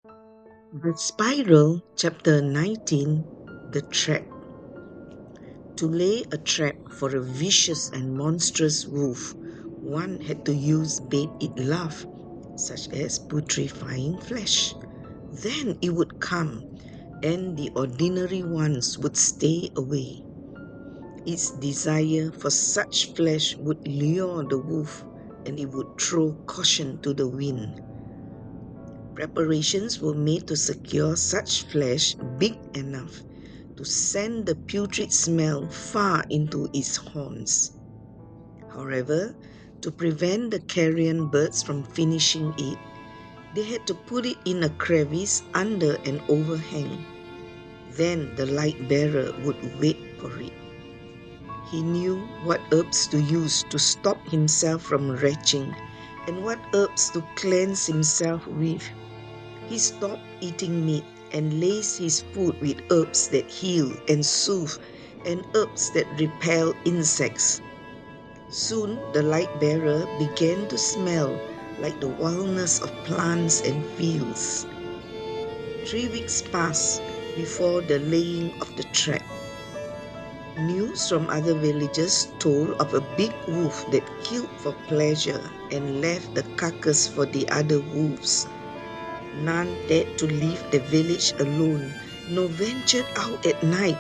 The Spiral, Chapter 19, The Trap. To lay a trap for a vicious and monstrous wolf, one had to use bait it loved, such as putrefying flesh. Then it would come, and the ordinary ones would stay away. Its desire for such flesh would lure the wolf, and it would throw caution to the wind. Preparations were made to secure such flesh big enough to send the putrid smell far into its haunts. However, to prevent the carrion birds from finishing it, they had to put it in a crevice under an overhang. Then the light bearer would wait for it. He knew what herbs to use to stop himself from retching and what herbs to cleanse himself with. He stopped eating meat and laced his food with herbs that heal and soothe and herbs that repel insects. Soon the light bearer began to smell like the wildness of plants and fields. 3 weeks passed before the laying of the trap. News from other villages told of a big wolf that killed for pleasure and left the carcass for the other wolves. None dared to leave the village alone, nor ventured out at night,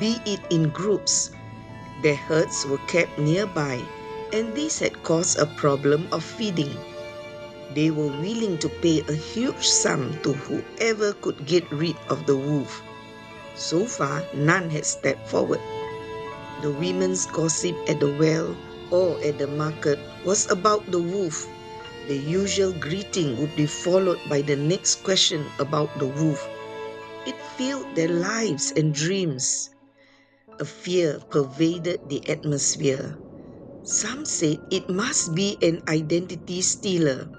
be it in groups. Their herds were kept nearby, and this had caused a problem of feeding. They were willing to pay a huge sum to whoever could get rid of the wolf. So far, none had stepped forward. The women's gossip at the well or at the market was about the wolf. The usual greeting would be followed by the next question about the wolf. It filled their lives and dreams. A fear pervaded the atmosphere. Some said it must be an identity stealer.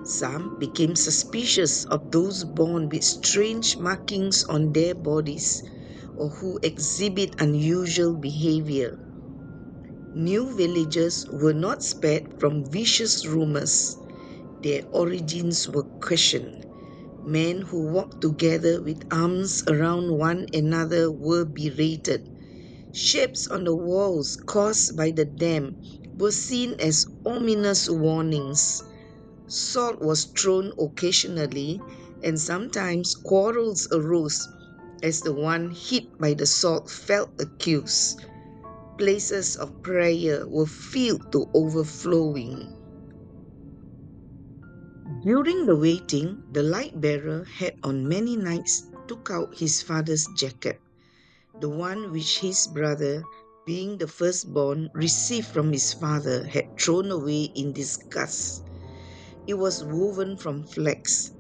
Some became suspicious of those born with strange markings on their bodies or who exhibit unusual behavior. New villagers were not spared from vicious rumors. Their origins were questioned. Men who walked together with arms around one another were berated. Shapes on the walls caused by the dam were seen as ominous warnings. Salt was thrown occasionally, and sometimes quarrels arose as the one hit by the salt felt accused. Places of prayer were filled to overflowing. During the waiting, the light bearer had on many nights took out his father's jacket, the one which his brother, being the firstborn, received from his father, had thrown away in disgust. It was woven from flax.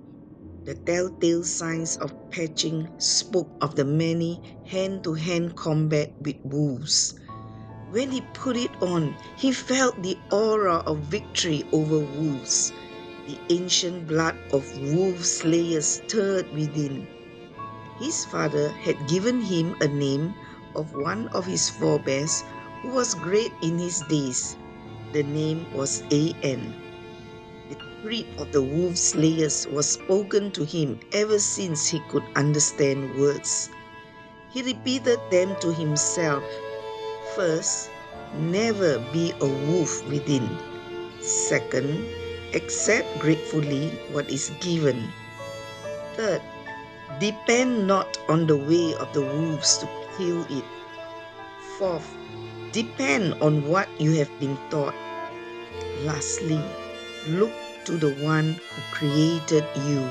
The telltale signs of patching spoke of the many hand-to-hand combat with wolves. When he put it on, he felt the aura of victory over wolves. The ancient blood of wolf slayers stirred within. His father had given him a name of one of his forebears who was great in his days. The name was An. The creed of the wolf slayers was spoken to him ever since he could understand words. He repeated them to himself. First, never be a wolf within. Second, accept gratefully what is given. Third, depend not on the way of the wolves to kill it. Fourth, depend on what you have been taught. Lastly, look to the one who created you.